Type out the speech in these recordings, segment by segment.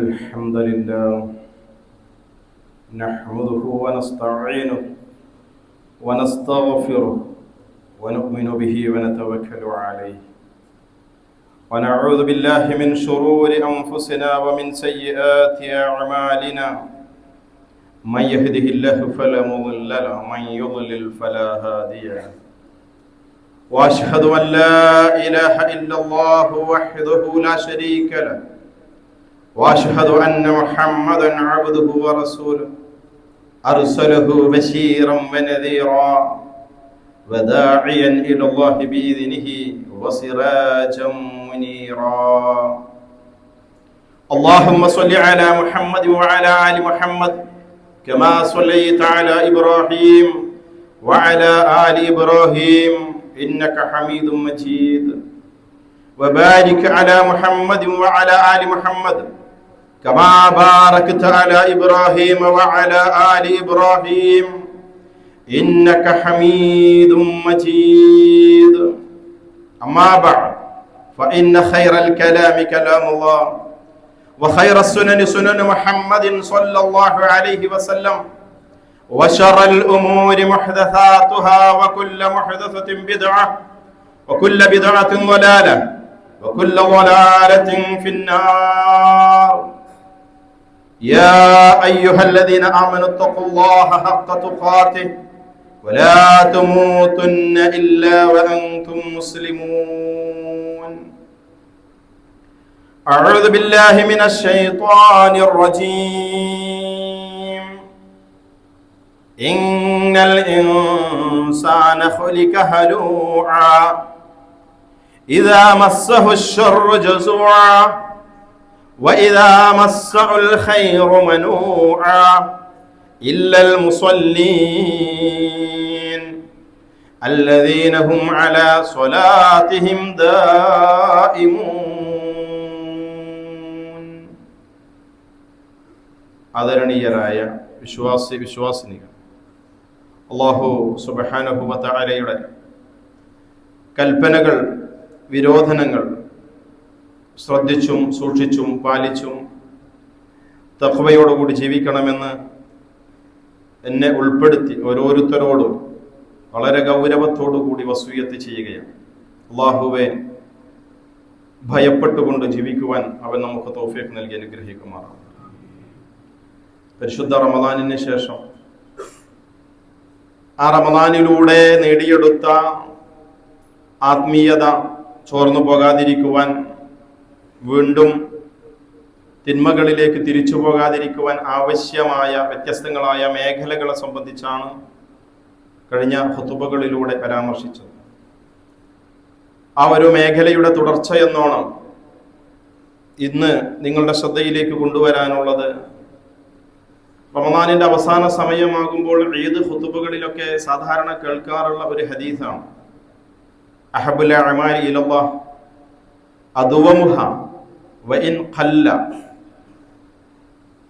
الحمد لله نحمده ونستعينه ونستغفره ونؤمن به ونتوكل عليه ونعوذ بالله من شرور أنفسنا ومن سيئات أعمالنا من يهده الله فلا مضل له ومن يضلل فلا هادي له وأشهد أن لا إله إلا الله وحده لا شريك له وأشهد أن محمدا عبده ورسوله أرسله بشيرا ونذيرا وداعيا إلى الله بإذنه وسراجا منيرا اللهم صل على محمد وعلى آل محمد كما صليت على إبراهيم وعلى آل إبراهيم إنك حميد مجيد وبارك على محمد وعلى آل محمد كما باركت على إبراهيم وعلى آل إبراهيم إنك حميد مجيد أما بعد فإن خير الكلام كلام الله وخير السنن سنن محمد صلى الله عليه وسلم وشر الأمور محدثاتها وكل محدثة بدعة وكل بدعة ضلالة وكل ضلالة في النار يا أيها الذين آمنوا اتقوا الله حق تقاته ولا تموتن إلا وأنتم مسلمون أعوذ بالله من الشيطان الرجيم إن الإنسان خلق هلوعا إذا مسه الشر جزوعا وإذا مسه الخير منوعا إلا المصلين الذين هم على صلاتهم دائمون ആദരണീയരായ വിശ്വാസിനികൾ, അല്ലാഹു സുബ്ഹാനഹു വ തആലയുടെ കൽപ്പനകൾ, വിരോധനങ്ങൾ ശ്രദ്ധിച്ചും സൂക്ഷിച്ചും പാലിച്ചും തഖ്വയോടുകൂടി ജീവിക്കണമെന്ന് എന്നെ ഉൾപ്പെടുത്തി ഓരോരുത്തരോടും വളരെ ഗൗരവത്തോടുകൂടി വസിയ്യത്ത് ചെയ്യുകയാണ്. അല്ലാഹുവെ ഭയപ്പെട്ടുകൊണ്ട് ജീവിക്കുവാൻ അവൻ നമുക്ക് തൗഫീഖ് നൽകി അനുഗ്രഹിക്കുമാറാണ്. പരിശുദ്ധ റമദാനിന് ശേഷം ആ റമദാനിലൂടെ നേടിയെടുത്ത ആത്മീയത ചോർന്നു പോകാതിരിക്കുവാൻ, വീണ്ടും തിന്മകളിലേക്ക് തിരിച്ചു പോകാതിരിക്കുവാൻ ആവശ്യമായ വ്യത്യസ്തങ്ങളായ മേഖലകളെ സംബന്ധിച്ചാണ് കഴിഞ്ഞ ഖുതുബകളിലൂടെ പരാമർശിച്ചത്. ആ ഒരു മേഖലയുടെ തുടർച്ച എന്നോണം ഇന്ന് നിങ്ങളുടെ ശ്രദ്ധയിലേക്ക് കൊണ്ടുവരാനുള്ളത്, റമദാനിന്റെ അവസാന സമയമാകുമ്പോൾ ഈദ് ഖുതുബകളിലൊക്കെ സാധാരണ കേൾക്കാറുള്ള ഒരു ഹദീസാണ്. അഹബ്ബുൽ അഅമാലി ഇലല്ലാഹ് അദ്വമുഹ വഇൻ ഖല്ല.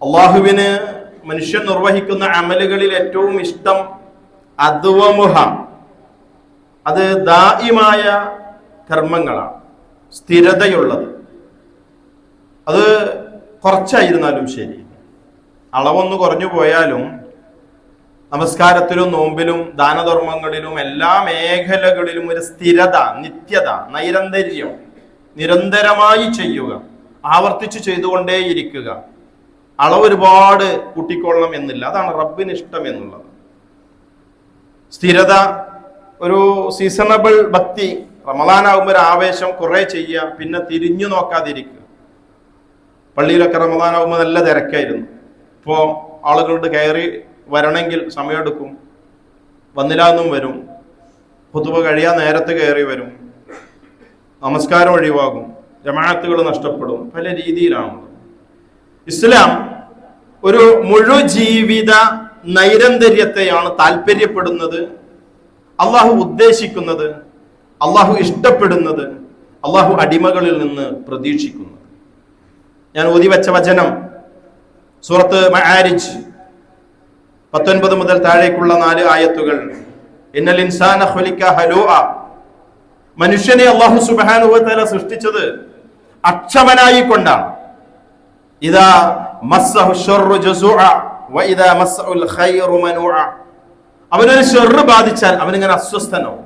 അല്ലാഹുവിന് മനുഷ്യൻ നിർവഹിക്കുന്ന അമലുകളിൽ ഏറ്റവും ഇഷ്ടം അദ്വമുഹ, അത് ദായിമായ കർമ്മങ്ങളാണ്, സ്ഥിരതയുള്ളത്. അത് കുറച്ചായിരുന്നാലും ശരി, അളവൊന്ന് കുറഞ്ഞു പോയാലും നമസ്കാരത്തിലും നോമ്പിലും ദാനധർമ്മങ്ങളിലും എല്ലാ മേഖലകളിലും ഒരു സ്ഥിരത, നിത്യത, നൈരന്തര്യം, നിരന്തരമായി ചെയ്യുക, ആവർത്തിച്ച് ചെയ്തുകൊണ്ടേയിരിക്കുക. അളവ് ഒരുപാട് കൂട്ടിക്കൊള്ളണം എന്നില്ല. അതാണ് റബ്ബിന് ഇഷ്ടം എന്നുള്ളത്. സ്ഥിരത, ഒരു സീസണബിൾ ഭക്തി. റമദാനാകുമ്പോൾ ഒരു ആവേശം, കുറെ ചെയ്യുക, പിന്നെ തിരിഞ്ഞു നോക്കാതിരിക്കുക. പള്ളിയിലൊക്കെ റമദാനാകുമ്പോൾ നല്ല തിരക്കായിരുന്നു. ഇപ്പോൾ ആളുകളുടെ കയറി വരണമെങ്കിൽ സമയമെടുക്കും, വന്നില്ലാന്നും വരും, ഖുതുബ കഴിയാൻ നേരത്തെ കയറി വരും, നമസ്കാരം ഒഴിവാകും, ജമാഅത്തുകൾ നഷ്ടപ്പെടും, പല രീതിയിലാണുള്ളത്. ഇസ്ലാം ഒരു മുഴുജീവിത നൈരന്തര്യത്തെയാണ് താല്പര്യപ്പെടുന്നത്, അള്ളാഹു ഉദ്ദേശിക്കുന്നത്, അള്ളാഹു ഇഷ്ടപ്പെടുന്നത്, അള്ളാഹു അടിമകളിൽ നിന്ന് പ്രതീക്ഷിക്കുന്നത്. ഞാൻ ഓതിവെച്ച വചനം സൂറത്ത് മആരിജ് 19 മുതൽ താഴേക്കുള്ള 4 ആയത്തുകൾ. ഇന്നൽ ഇൻസാന ഖുലിക ഹലൂഅ, മനുഷ്യനെ അല്ലാഹു സുബ്ഹാനഹു വ തആല സൃഷ്ടിച്ചത് അക്ഷമനായിക്കൊണ്ടാണ്. ഇദാ മസ്സഹു ശർറു ജസുഅ വഇദാ മസ്സഹുൽ ഖൈറു മനുഅ. അവനൊരു ഷർറ് ബാധിച്ചാൽ അവനിങ്ങനെ അസ്വസ്ഥനാവും.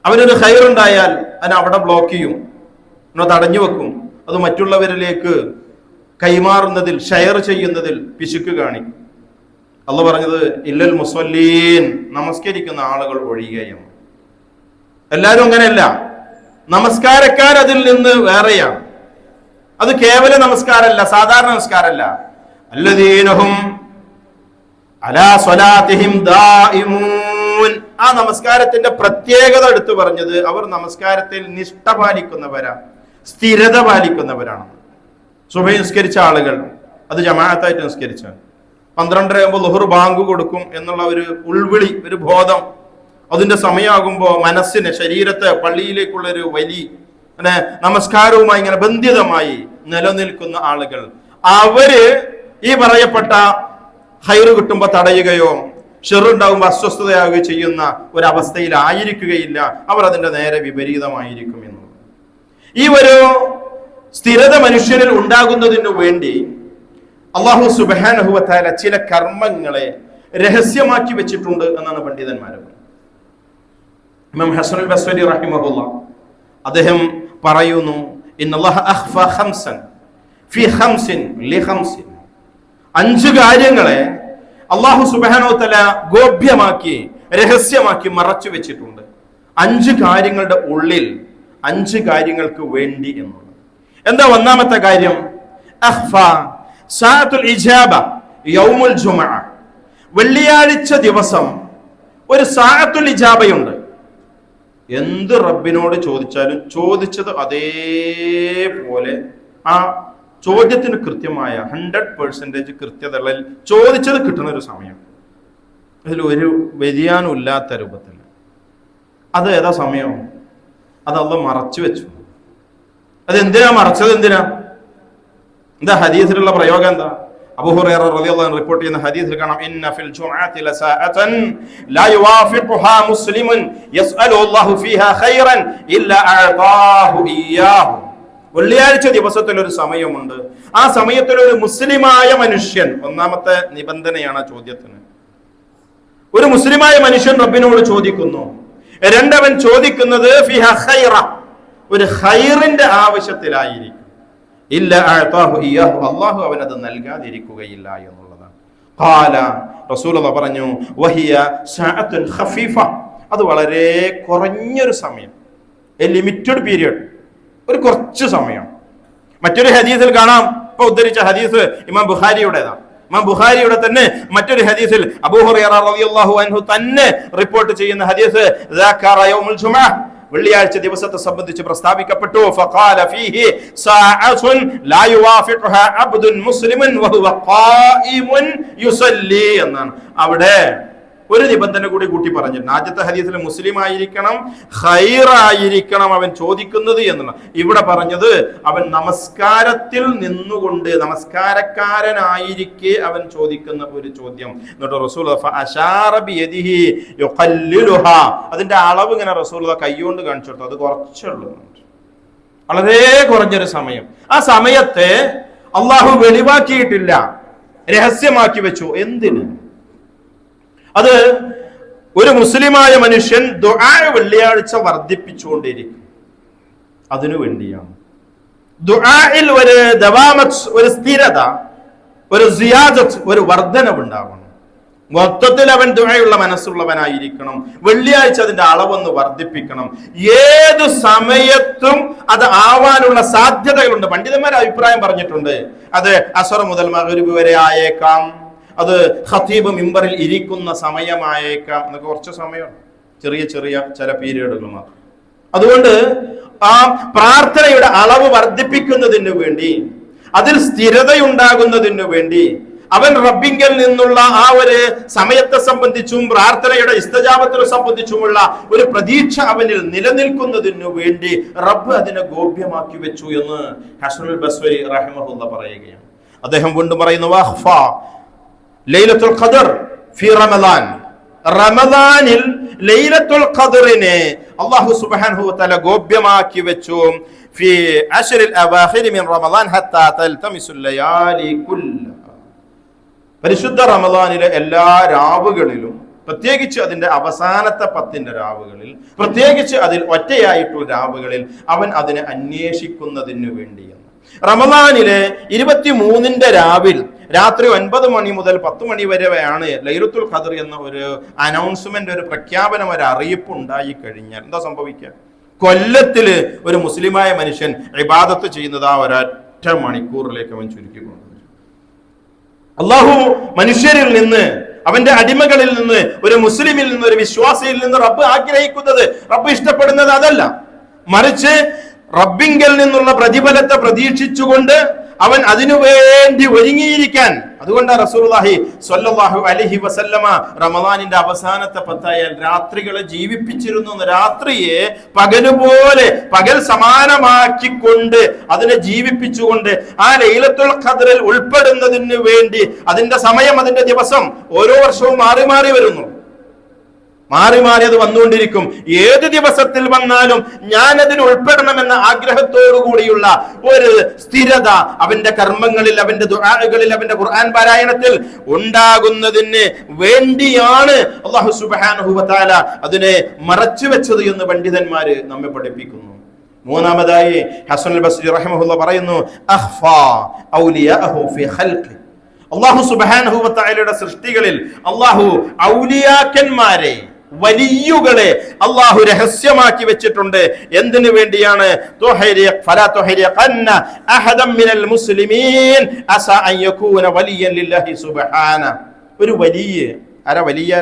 അവനൊരു ഖൈറുണ്ടായാൽ അവൻ അവിടെ ബ്ലോക്ക് ചെയ്യും, തടഞ്ഞു വെക്കും. അത് മറ്റുള്ളവരിലേക്ക് കൈമാറുന്നതിൽ, ഷെയർ ചെയ്യുന്നതിൽ പിശുക്ക് കാണിക്കും. അള്ളാഹു പറഞ്ഞത് ഇല്ലൽ മുസല്ലീൻ, നമസ്കരിക്കുന്ന ആളുകൾ ഒഴികെയാണ്. എല്ലാവരും അങ്ങനെയല്ല. നമസ്കാരക്കാർ അതിൽ നിന്ന് വേറെയാണ്. അത് കേവല നമസ്കാരമല്ല, സാധാരണ നമസ്കാരമല്ല. അല്ലദീനഹും അലാ സ്വലാത്തിഹിം ദായിമൂൻ. ആ നമസ്കാരത്തിന്റെ പ്രത്യേകത എടുത്തു പറഞ്ഞത് അവർ നമസ്കാരത്തിൽ നിഷ്ഠ പാലിക്കുന്നവരാ, സ്ഥിരത പാലിക്കുന്നവരാണ്. സുബഹി നിസ്കരിച്ച ആളുകൾ അത് ജമാഅത്തായിട്ട് നിസ്കരിച്ച 12:30 ആകുമ്പോൾ ളുഹർ ബാങ്ക് കൊടുക്കും എന്നുള്ള ഒരു ഉൾവിളി, ഒരു ബോധം, അതിന്റെ സമയമാകുമ്പോൾ മനസ്സിന്, ശരീരത്തെ പള്ളിയിലേക്കുള്ള ഒരു വലി നമസ്കാരവുമായി ഇങ്ങനെ ബന്ധിതമായി നിലനിൽക്കുന്ന ആളുകൾ, അവര് ഈ പറയപ്പെട്ട ഹൈറ് കിട്ടുമ്പോൾ തടയുകയോ ഷെറുണ്ടാകുമ്പോൾ അസ്വസ്ഥതയാവുകയോ ചെയ്യുന്ന ഒരവസ്ഥയിലായിരിക്കുകയില്ല. അവർ അതിന്റെ നേരെ വിപരീതമായിരിക്കും എന്നുള്ളത്. ഈ ഒരു സ്ഥിരത മനുഷ്യരിൽ ഉണ്ടാകുന്നതിനു വേണ്ടി അല്ലാഹു സുബ്ഹാനഹു വ തആല ചില കർമ്മങ്ങളെ രഹസ്യമാക്കി വെച്ചിട്ടുണ്ട് എന്നാണ് പണ്ഡിതന്മാർ. ഇമാം ഹസനുൽ ബസ്രി റഹിമഹുല്ലാഹ് അദ്ദേഹം പറയുന്നു, ഇന്നല്ലാഹ അഖ്ഫ ഖംസൻ ഫി ഖംസിൻ ലിഖംസിൻ. 5 കാര്യങ്ങളെ അല്ലാഹു സുബ്ഹാനഹു വ തആല ഗോപ്യമാക്കി, രഹസ്യമാക്കി മറച്ചു വെച്ചിട്ടുണ്ട്. 5 കാര്യങ്ങളുടെ ഉള്ളിൽ 5 കാര്യങ്ങൾക്ക് വേണ്ടി എന്നുള്ളത്. എന്താ ഒന്നാമത്തെ കാര്യം? അഖ്ഫ സഅത്തുൽ ഇജാബ യൗമുൽ ജുമുഅ. വെള്ളിയാഴ്ച ദിവസം ഒരു സഅത്തുൽ ഇജാബയുണ്ട്. എന്ത് റബ്ബിനോട് ചോദിച്ചാലും ചോദിച്ചത് അതേപോലെ ആ ചോദ്യത്തിന് കൃത്യമായ 100% കൃത്യതകളിൽ ചോദിച്ചത് കിട്ടുന്ന ഒരു സമയം. അതിൽ ഒരു വ്യതിയാനം ഇല്ലാത്ത രൂപത്തിൽ. അത് ഏതാ സമയം? അത് അല്ലാഹു മറച്ചു വെച്ചു. അതെന്തിനാ മറച്ചത്? എന്താ ഹദീസിലുള്ള പ്രയോഗം? എന്താ? അബൂ ഹുറൈറ റളിയല്ലാഹു അൻഹു റിപ്പോർട്ട് ചെയ്യുന്ന ഹദീസിൽ കാണാം, ഇന്ന ഫിൽ ജുമുഅത്തി ലസാഅതൻ ലാ യുവാഫിഖുഹാ മുസ്ലിമുൻ യസ്അലു അല്ലാഹു ഫീഹാ ഖൈറൻ ഇല്ലാ അഅതാഹു ഇയ്യാഹു. വെള്ളിയാഴ്ച ദിവസത്തിൽ ഒരു സമയമുണ്ട്. ആ സമയത്തിൽ ഒരു മുസ്ലിമായ മനുഷ്യൻ, ഒന്നാമത്തെ നിബന്ധനയാണ് ചോദ്യത്തിന്, ഒരു മുസ്ലിമായ മനുഷ്യൻ റബ്ബിനോട് ചോദിക്കുന്നു. 2, അവൻ ചോദിക്കുന്നത് ഫീഹാ ഖൈറ, ഒരു ഖൈറിന്റെ ആവശ്യത്തിലായിരിക്കും. ഇല്ല അഅതാഹു ഇയ്യാഹു, അല്ലാഹു അവനത് നൽകാതിരിക്കുകയില്ല എന്നുള്ളതാണ്. ഖാല, റസൂലുള്ളാഹി പറഞ്ഞു, വഹിയ സഅത്തുൻ ഖഫീഫ, അത് വളരെ കുറഞ്ഞൊരു സമയം, എ ലിമിറ്റഡ് പീരിയഡ്, ഒരു കുറച്ച് സമയം. മറ്റൊരു ഹദീസിൽ കാണാം, ഇപ്പൊ ഉദ്ധരിച്ച ഹദീസ് ഇമാം ബുഖാരിയുടേതാണ്. ഇമാം ബുഖാരിയുടെ തന്നെ മറ്റൊരു ഹദീസിൽ അബൂ ഹുറൈറ റളിയല്ലാഹു അൻഹു തന്നെ റിപ്പോർട്ട് ചെയ്യുന്ന ഹദീസ്, ദാകറ യൗമുൽ ജുമുഅ, വെള്ളിയാഴ്ച ദിവസത്തെ സംബന്ധിച്ച് പ്രസ്താവിക്കപ്പെട്ടു. ഫഖാല ഫീഹി സഅഅത്തുൻ ലാ യുവാഫിഖുഹാ അബ്ദുൻ മുസ്ലിമുൻ വഹുവ ഖായിമുൻ യുസല്ലി എന്നാണ്. അവിടെ ഒരു നിബന്ധന കൂടി കൂട്ടി പറഞ്ഞിട്ടുണ്ട്. ആദ്യത്തെ ഹദീസിൽ മുസ്ലിം ആയിരിക്കണം, ഖൈറായിരിക്കണം അവൻ ചോദിക്കുന്നത് എന്നുള്ള. ഇവിടെ പറഞ്ഞത് അവൻ നമസ്കാരത്തിൽ നിന്നുകൊണ്ട്, നമസ്കാരക്കാരനായിരിക്കെ അവൻ ചോദിക്കുന്ന ഒരു ചോദ്യം. എന്നിട്ട് റസൂൽ ഫഅശാറ ബിയദിഹി യുഖല്ലിലുഹാ, അതിന്റെ അളവ് ഇങ്ങനെ റസൂൽ കൈകൊണ്ട് കാണിച്ചു കൊടുത്തു. അത് കുറച്ചുള്ളൂ, വളരെ കുറഞ്ഞൊരു സമയം. ആ സമയത്തെ അള്ളാഹു വെളിവാക്കിയിട്ടില്ല, രഹസ്യമാക്കി വെച്ചു. എന്തിന്? അത് ഒരു മുസ്ലിമായ മനുഷ്യൻ ദുആ വെള്ളിയാഴ്ച വർദ്ധിപ്പിച്ചുകൊണ്ടിരിക്കും, അതിനു വേണ്ടിയാണ്. ദുആയിൽ ഒരു ദവാമത്ത്, ഒരു സ്ഥിരത, ഒരു സിയാദത്ത്, ഒരു വർധനവ് ഉണ്ടാവണം. മൊത്തത്തിൽ അവൻ ദുആയുള്ള മനസ്സുള്ളവനായിരിക്കണം. വെള്ളിയാഴ്ച അതിന്റെ അളവൊന്ന് വർദ്ധിപ്പിക്കണം. ഏതു സമയത്തും അത് ആവാനുള്ള സാധ്യതകളുണ്ട്. പണ്ഡിതന്മാർ അഭിപ്രായം പറഞ്ഞിട്ടുണ്ട്, അത് അസ്ർ മുതൽ മഗ്രിബ് വരെ ആയേക്കാം, അത് ഖതീബ് മിമ്പറിൽ ഇരിക്കുന്ന സമയമായേക്കാം, എന്നൊക്കെ കുറച്ച് സമയമാണ്, ചെറിയ ചെറിയ ചില പീരീഡുകൾ മാത്രം. അതുകൊണ്ട് ആ പ്രാർത്ഥനയുടെ അളവ് വർദ്ധിപ്പിക്കുന്നതിന് വേണ്ടി, അതിൽ സ്ഥിരതയുണ്ടാകുന്നതിന് വേണ്ടി, അവൻ റബ്ബിങ്കൽ നിന്നുള്ള ആ ഒരു സമയത്തെ സംബന്ധിച്ചും പ്രാർത്ഥനയുടെ ഇസ്തിജാബത്തിനെ സംബന്ധിച്ചുമുള്ള ഒരു പ്രതീക്ഷ അവനിൽ നിലനിൽക്കുന്നതിനു വേണ്ടി റബ്ബ് അതിനെ ഗോപ്യമാക്കി വെച്ചു എന്ന് ഹസനുൽ ബസ്രി റഹിമഹുല്ലാഹ് പറയുകയാണ്. അദ്ദേഹം വീണ്ടും പറയുന്നു, വഖഫ ലൈലത്തുൽ ഖദർ ഫി റമളാൻ, റമളാനിൽ ലൈലത്തുൽ ഖദറിനെ അല്ലാഹു സുബ്ഹാനഹു വ തആല ഗോപ്യമാക്കി വെച്ചു. ഫീ അശ്റിൽ അവാഖിർ മിൻ റമളാൻ ഹത്താ തൽതമിസുൽ ലയാലി കുല്ലഹാ. പരിശുദ്ധ റമളാനിലെ എല്ലാ രാവുകളിലും, പ്രത്യേകിച്ച് അതിന്റെ അവസാനത്തെ 10 രാവുകളിൽ, പ്രത്യേകിച്ച് അതിൽ ഒറ്റയായിട്ടുള്ള രാവുകളിൽ അവൻ അതിനെ അന്വേഷിക്കുന്നതിന് വേണ്ടിയാണ്. റമളാനിലെ 23 രാവിൽ രാത്രി 9 മണി മുതൽ 10 മണി വരെയാണ് ലൈലത്തുൽ ഖദ്ർ എന്ന ഒരു അനൗൺസ്മെന്റ്, ഒരു പ്രഖ്യാപനം, ഒരു അറിയിപ്പ് ഉണ്ടായി കഴിഞ്ഞാൽ എന്താ സംഭവിക്കുക? കൊല്ലത്തില് ഒരു മുസ്ലിമായ മനുഷ്യൻ ഇബാദത്ത് ചെയ്യുന്നത് ആ ഒരൊറ്റ മണിക്കൂറിലേക്ക് അവൻ ചുരുക്കിക്കൊണ്ടു. അള്ളാഹു മനുഷ്യരിൽ നിന്ന്, അവന്റെ അടിമകളിൽ നിന്ന്, ഒരു മുസ്ലിമിൽ നിന്ന്, ഒരു വിശ്വാസിയിൽ നിന്ന് റബ്ബ് ആഗ്രഹിക്കുന്നത്, റബ്ബ് ഇഷ്ടപ്പെടുന്നത് അതല്ല. മറിച്ച് റബ്ബിങ്കൽ നിന്നുള്ള പ്രതിഫലത്തെ പ്രതീക്ഷിച്ചുകൊണ്ട് അവൻ അതിനുവേണ്ടി ഒരുങ്ങിയിരിക്കാൻ. അതുകൊണ്ടാണ് റസൂലുള്ളാഹി സ്വല്ലല്ലാഹു അലൈഹി വസല്ലമ റമളാനിന്റെ അവസാനത്തെ 10 രാത്രികളെ ജീവിപ്പിച്ചിരുന്നു. രാത്രിയെ പകലുപോലെ, പകൽ സമാനമാക്കിക്കൊണ്ട് അതിനെ ജീവിപ്പിച്ചുകൊണ്ട് ആ ലൈലത്തുൽ ഖദ്റിൽ ഉൾപ്പെടുന്നതിന് വേണ്ടി അതിന്റെ സമയം, അതിന്റെ ദിവസം ഓരോ വർഷവും മാറി മാറി വരുന്നു. മാറി മാറി അത് വന്നുകൊണ്ടിരിക്കും. ഏത് ദിവസത്തിൽ വന്നാലും ഞാൻ അതിൽ ഉൾപ്പെടണമെന്ന ആഗ്രഹത്തോടു കൂടിയുള്ള ഒരു സ്ഥിരത അവന്റെ കർമ്മങ്ങളിൽ, അവന്റെ ദുആകളിൽ, അവന്റെ ഖുർആൻ പാരായണത്തിൽ ഉണ്ടാകുന്നതിന് വേണ്ടിയാണ് അല്ലാഹു സുബ്ഹാനഹു വ തആല അതിനെ മറച്ചു വെച്ചത് എന്ന് പണ്ഡിതന്മാര് നമ്മെ പഠിപ്പിക്കുന്നു. മൂന്നാമതായി ഹസനുൽ ബസ്രി റഹിമഹുല്ലാഹ് പറയുന്നു, അഖ്ഫാ ഔലിയാഹു ഫി ഖൽഖി. അല്ലാഹു സുബ്ഹാനഹു വ തആലയുടെ സൃഷ്ടികളിൽ അല്ലാഹു ഔലിയാക്കന്മാരെ, വലിയുകളെ അള്ളാഹു രഹസ്യമാക്കി വെച്ചിട്ടുണ്ട്. എന്തിനു വേണ്ടിയാണ്? ഒരു വലിയ ആരാ? വലിയ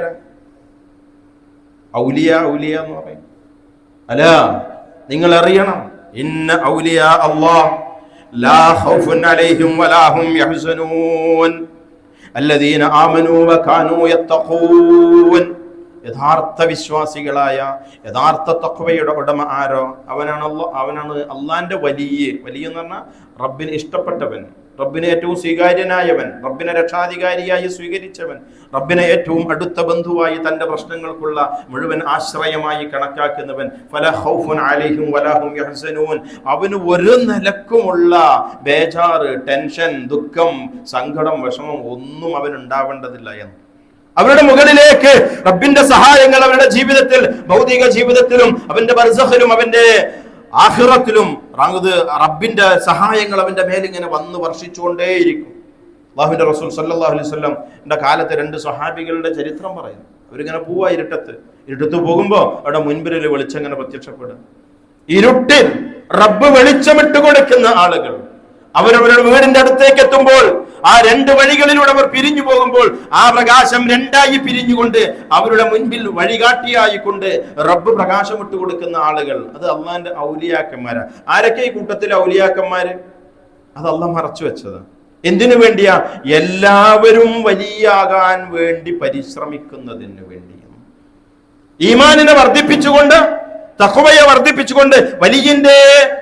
ഔലിയ, ഔലിയ എന്ന് പറയും. അല്ല, നിങ്ങൾ അറിയണം, ഇന്ന ഔലിയ അല്ലാഹ് ലാ ഖൗഫുൻ അലൈഹിം വലാ ഹും യഹ്സനൂൻ അല്ലദീന ആമനൂ വകാനൂ യത്തഖൂൻ. യഥാർത്ഥ വിശ്വാസികളായ, യഥാർത്ഥ തഖ്വയുടെ ഉടമ ആരോ അവനാണ് അള്ളാന്റെ വലിയ. വലിയ എന്ന് പറഞ്ഞാൽ റബ്ബിന് ഇഷ്ടപ്പെട്ടവൻ, റബ്ബിന് ഏറ്റവും സ്വീകാര്യനായവൻ, റബ്ബിനെ രക്ഷാധികാരിയായി സ്വീകരിച്ചവൻ, റബ്ബിനെ ഏറ്റവും അടുത്ത ബന്ധുവായി തന്റെ പ്രശ്നങ്ങൾക്കുള്ള മുഴുവൻ ആശ്രയമായി കണക്കാക്കുന്നവൻ. ഫലാ ഖൗഫുൻ അലൈഹിം വലാ ഹും യഹ്സനൂൻ. അവന് ഒരു നിലക്കുമുള്ള ബേജാറ്, ടെൻഷൻ, ദുഃഖം, സങ്കടം, വിഷമം ഒന്നും അവനുണ്ടാവേണ്ടതില്ല എന്ന്. അവരുടെ മുകളിലേക്ക് റബ്ബിന്റെ സഹായങ്ങൾ അവരുടെ ജീവിതത്തിൽ, ഭൗതിക ജീവിതത്തിലും, അവന്റെ ബർസഖിലും, അവന്റെ ആഖിറത്തിലും റബ്ബിന്റെ സഹായങ്ങൾ അവന്റെ മേലിങ്ങനെ വന്ന് വർഷിച്ചുകൊണ്ടേയിരിക്കും. അല്ലാഹുവിന്റെ റസൂൽ സല്ലല്ലാഹു അലൈഹി വസല്ലം കാലത്തെ 2 സ്വഹാബികളുടെ ചരിത്രം പറയുന്നു. അവരിങ്ങനെ പോവാ ഇരുട്ടത്ത് പോകുമ്പോ അവിടെ മുൻപിൽ വെളിച്ചം ഇങ്ങനെ പ്രത്യക്ഷപ്പെടും. ഇരുട്ടിൽ റബ്ബ് വെളിച്ചമിട്ട് കൊടുക്കുന്ന ആളുകൾ അവരവരുടെ വീടിന്റെ അടുത്തേക്ക് എത്തുമ്പോൾ ആ 2 വഴികളിലൂടെ അവർ പിരിഞ്ഞു പോകുമ്പോൾ ആ പ്രകാശം 2ആയി പിരിഞ്ഞുകൊണ്ട് അവരുടെ മുൻപിൽ വഴികാട്ടിയായിക്കൊണ്ട് റബ്ബ് പ്രകാശം ഇട്ട് കൊടുക്കുന്ന ആളുകൾ, അത് അള്ളാന്റെ ഔലിയാക്കന്മാരാ. ആരൊക്കെ ഈ കൂട്ടത്തിലെ ഔലിയാക്കന്മാര്? അത് അള്ളാഹ് മറച്ചു വെച്ചത്. എന്തിനു വേണ്ടിയാ? എല്ലാവരും വലിയാകാൻ വേണ്ടി പരിശ്രമിക്കുന്നതിന് വേണ്ടിയാണ്. ഈമാനിനെ വർദ്ധിപ്പിച്ചുകൊണ്ട്, തഖ്വയെ വർദ്ധിപ്പിച്ചുകൊണ്ട്, വലിയന്റെ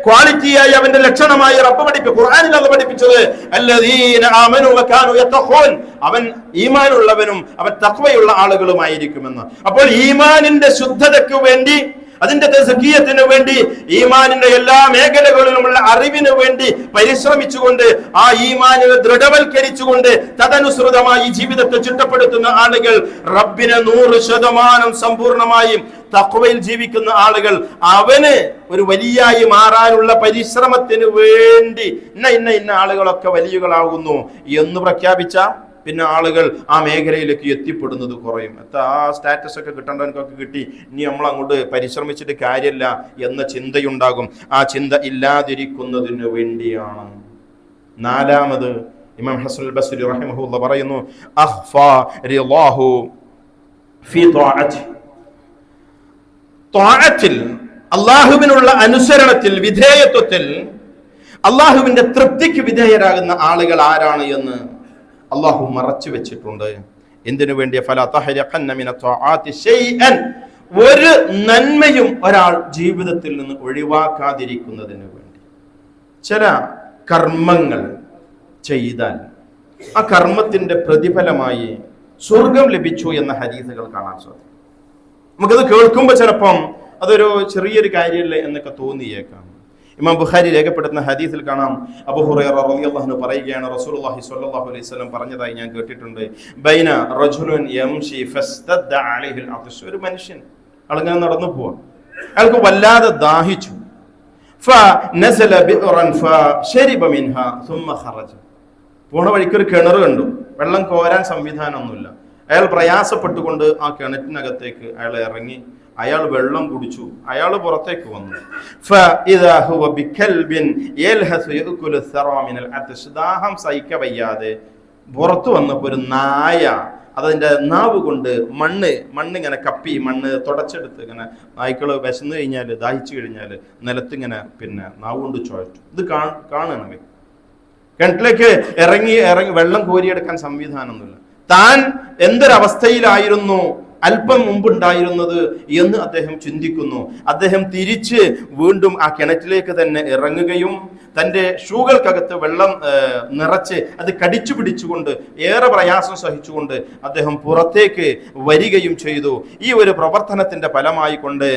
ക്വാളിറ്റിയായി, അവന്റെ ലക്ഷണമായി റബ്ബ് ഖുർആനിൽ അത് പഠിപ്പിച്ചത് അല്ലദീന ആമനൂ വകാനൂ യത്തഖൂൻ. അവൻ ഈമാനുള്ളവനും അവൻ തഖ്വയുള്ള ആളുകളുമായിരിക്കുമെന്ന്. അപ്പോൾ ഈമാനിന്റെ ശുദ്ധതയ്ക്ക് വേണ്ടി, അതിന്റെ തസ്കിയത്തിന് വേണ്ടി, ഈമാനിന്റെ എല്ലാ മേഖലകളിലുമുള്ള അറിവിന് വേണ്ടി പരിശ്രമിച്ചുകൊണ്ട്, ആ ഈമാനിനെ ദൃഢവൽക്കരിച്ചുകൊണ്ട് തദനുസൃതമായി ജീവിതത്തെ ചിട്ടപ്പെടുത്തുന്ന ആളുകൾ, റബ്ബിനെ 100% സമ്പൂർണമായും തഖ്വയിൽ ജീവിക്കുന്ന ആളുകൾ, അവന് ഒരു വലിയായി മാറാനുള്ള പരിശ്രമത്തിന് വേണ്ടി ഇന്ന ആളുകളൊക്കെ വലിയകളാകുന്നു എന്ന് പ്രഖ്യാപിച്ച പിന്നെ ആളുകൾ ആ മേഖലയിലേക്ക് എത്തിപ്പെടുന്നത് കുറയും. ആ സ്റ്റാറ്റസ് ഒക്കെ കിട്ടേണ്ടവർക്കൊക്കെ കിട്ടി, ഇനി നമ്മൾ അങ്ങോട്ട് പരിശ്രമിച്ചിട്ട് കാര്യമില്ല എന്ന ചിന്തയുണ്ടാകും. ആ ചിന്ത ഇല്ലാതിരിക്കുന്നതിന് വേണ്ടിയാണ്. നാലാമത് ഇമാം ഹസനുൽ ബസ്രി റഹിമഹുല്ലാഹ് പറയുന്നു, അഖ്ഫാ റിളാഹു ഫീ ത്വാഅത്തിൽ, അല്ലാഹുവിനുള്ള അനുസരണത്തിൽ, വിധേയത്വത്തിൽ അല്ലാഹുവിന്റെ തൃപ്തിക്ക് വിധേയരാകുന്ന ആളുകൾ ആരാണ് എന്ന് അള്ളാഹു മറച്ചു വെച്ചിട്ടുണ്ട്. എന്തിനു വേണ്ടി? ഫലാ തഹ്രിഖന്ന മിന ത്വാആതി ശൈഅൻ. ഒരു നന്മയും ഒരാൾ ജീവിതത്തിൽ നിന്ന് ഒഴിവാക്കാതിരിക്കുന്നതിന് വേണ്ടി. ചില കർമ്മങ്ങൾ ചെയ്താൽ ആ കർമ്മത്തിന്റെ പ്രതിഫലമായി സ്വർഗം ലഭിച്ചു എന്ന ഹദീസുകൾ കാണാൻ സാധിക്കും. നമുക്കത് കേൾക്കുമ്പോൾ ചിലപ്പം അതൊരു ചെറിയൊരു കാര്യമല്ലേ എന്നൊക്കെ തോന്നിയേക്കാം. ഇമാം ബുഖാരി രേഖപ്പെടുത്തുന്ന ഹദീസിൽ കാണാം, അബൂ ഹുറൈറ റളിയല്ലാഹു അൻഹു പറയുകയാണ്, റസൂലുള്ളാഹി സ്വല്ലല്ലാഹു അലൈഹി വസല്ലം പറഞ്ഞതായി ഞാൻ കേട്ടിട്ടുണ്ട്, ബൈന റജുലുൻ യംശി ഫസ്തദ്ദ അലൈഹിൽ അത്ശ്. ഒരു മനുഷ്യൻ ആളിങ്ങനെ നടന്നു പോവാ, അയാൾക്ക് വല്ലാതെ ദാഹിച്ചു. ഫനസല ബിഅറൻ ഫശരിബ മിൻഹാ സുമ്മ ഖറജ. പോണ വഴിക്ക് ഒരു കിണർ കണ്ടു, വെള്ളം കോരാൻ സംവിധാനമൊന്നുമില്ല. അയാൾ പ്രയാസപ്പെട്ടുകൊണ്ട് ആ കിണറ്റിനകത്തേക്ക് അയാൾ ഇറങ്ങി, അയാൾ വെള്ളം കുടിച്ചു, അയാൾ പുറത്തേക്ക് വന്നു. ദാഹം സഹിക്ക വയ്യാതെ പുറത്തു വന്നപ്പോൾ ഒരു നായ അതിന്റെ നാവ് കൊണ്ട് മണ്ണ് ഇങ്ങനെ കപ്പി, മണ്ണ് തുടച്ചെടുത്ത് ഇങ്ങനെ, നായ്ക്കള് വിശന്നു കഴിഞ്ഞാൽ, ദാഹിച്ചു കഴിഞ്ഞാൽ നിലത്തിങ്ങനെ നാവ് കൊണ്ട് ചുഴറ്റും. ഇത് കാണണമേ. കിണറ്റിലേക്ക് ഇറങ്ങി വെള്ളം കോരിയെടുക്കാൻ സംവിധാനമൊന്നുമില്ല. താൻ എന്തൊരവസ്ഥയിലായിരുന്നു അല്പം മുമ്പുണ്ടായിരുന്നത് എന്ന് അദ്ദേഹം ചിന്തിക്കുന്നു. അദ്ദേഹം തിരിച്ച് വീണ്ടും ആ കിണറ്റിലേക്ക് തന്നെ ഇറങ്ങുകയും തൻ്റെ ഷൂകൾക്കകത്ത് വെള്ളം നിറച്ച് അത് കടിച്ചു പിടിച്ചുകൊണ്ട് ഏറെ പ്രയാസം സഹിച്ചുകൊണ്ട് അദ്ദേഹം പുറത്തേക്ക് വരികയും ചെയ്തു. ഈ ഒരു പ്രവർത്തനത്തിന്റെ ഫലമായി കൊണ്ട്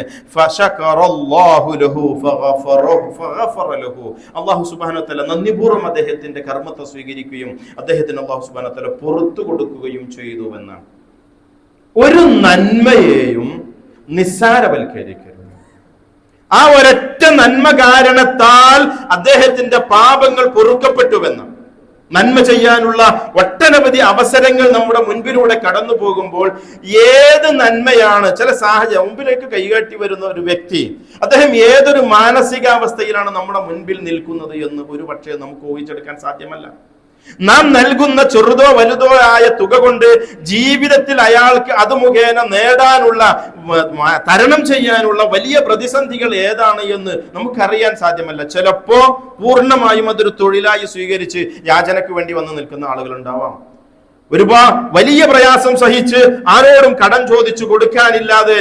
അല്ലാഹു സുബ്ഹാനഹു വ തആല നന്ദിപൂർവ്വം അദ്ദേഹത്തിന്റെ കർമ്മത്തെ സ്വീകരിക്കുകയും അദ്ദേഹത്തിന് അല്ലാഹു സുബ്ഹാനഹു വ തആല പുറത്തു കൊടുക്കുകയും ചെയ്തു എന്നാണ്. ഒരു നന്മയെയും നിസ്സാരവൽക്കരിക്കരുത്. ആ ഒരൊറ്റ നന്മ കാരണത്താൽ അദ്ദേഹത്തിന്റെ പാപങ്ങൾ പൊറുക്കപ്പെട്ടുവെന്ന്. നന്മ ചെയ്യാനുള്ള ഒട്ടനവധി അവസരങ്ങൾ നമ്മുടെ മുൻപിലൂടെ കടന്നു പോകുമ്പോൾ ഏത് നന്മയാണ് ചില സാഹചര്യം മുമ്പിലേക്ക് കൈകാട്ടി വരുന്ന ഒരു വ്യക്തി, അദ്ദേഹം ഏതൊരു മാനസികാവസ്ഥയിലാണ് നമ്മുടെ മുൻപിൽ നിൽക്കുന്നത് എന്ന് ഒരു പക്ഷേ നമുക്ക് ഊഹിച്ചെടുക്കാൻ സാധ്യമല്ല. നാം നൽകുന്ന ചെറുതോ വലുതോ ആയ തുക കൊണ്ട് ജീവിതത്തിൽ അയാൾക്ക് അത് മുഖേന നേടാനുള്ള, തരണം ചെയ്യാനുള്ള വലിയ പ്രതിസന്ധികൾ ഏതാണ് എന്ന് നമുക്കറിയാൻ സാധ്യമല്ല. ചിലപ്പോ പൂർണ്ണമായും അതൊരു തൊഴിലായി സ്വീകരിച്ച് യാചനയ്ക്ക് വേണ്ടി വന്ന് നിൽക്കുന്ന ആളുകൾ ഉണ്ടാവാം. വലിയ പ്രയാസം സഹിച്ച് ആരോടും കടം ചോദിച്ചു കൊടുക്കാനില്ലാതെ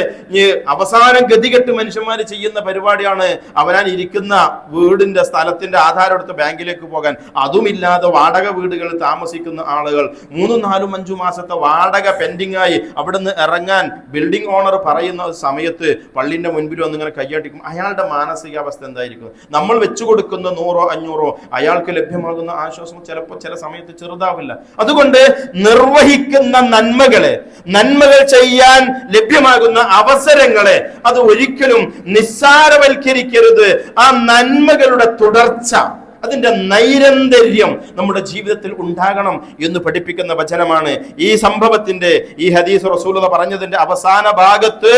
അവസാനം ഗതികെട്ട് മനുഷ്യന്മാർ ചെയ്യുന്ന പരിപാടിയാണ് അവനാൻ ഇരിക്കുന്ന വീടിന്റെ സ്ഥലത്തിന്റെ ആധാരം എടുത്ത് ബാങ്കിലേക്ക് പോകാൻ. അതുമില്ലാതെ വാടക വീടുകളിൽ താമസിക്കുന്ന ആളുകൾ 3, 4, 5 മാസത്തെ വാടക പെൻഡിങ് ആയി അവിടുന്ന് ഇറങ്ങാൻ ബിൽഡിംഗ് ഓണർ പറയുന്ന സമയത്ത് പള്ളിന്റെ മുൻപിൽ വന്നിങ്ങനെ കയ്യാട്ടിക്കും. അയാളുടെ മാനസികാവസ്ഥ എന്തായിരിക്കും? നമ്മൾ വെച്ചു കൊടുക്കുന്ന 100, 500 അയാൾക്ക് ലഭ്യമാകുന്ന ആശ്വാസം ചിലപ്പോൾ ചില സമയത്ത് ചെറുതാവില്ല. അതുകൊണ്ട് നിർവഹിക്കുന്ന നന്മകൾ ചെയ്യാൻ ലഭ്യമാകുന്ന അവസരങ്ങളെ അത് ഒരിക്കലും നിസ്സാരവൽക്കരിക്കരുത്. ആ നന്മകളുടെ തുടർച്ച, അതിന്റെ നൈരന്തര്യം നമ്മുടെ ജീവിതത്തിൽ ഉണ്ടാകണം എന്ന് പഠിപ്പിക്കുന്ന വചനമാണ് ഈ സംഭവത്തിന്റെ, ഈ ഹദീസ് റസൂലുള്ളാഹി പറഞ്ഞതിന്റെ അവസാന ഭാഗത്ത്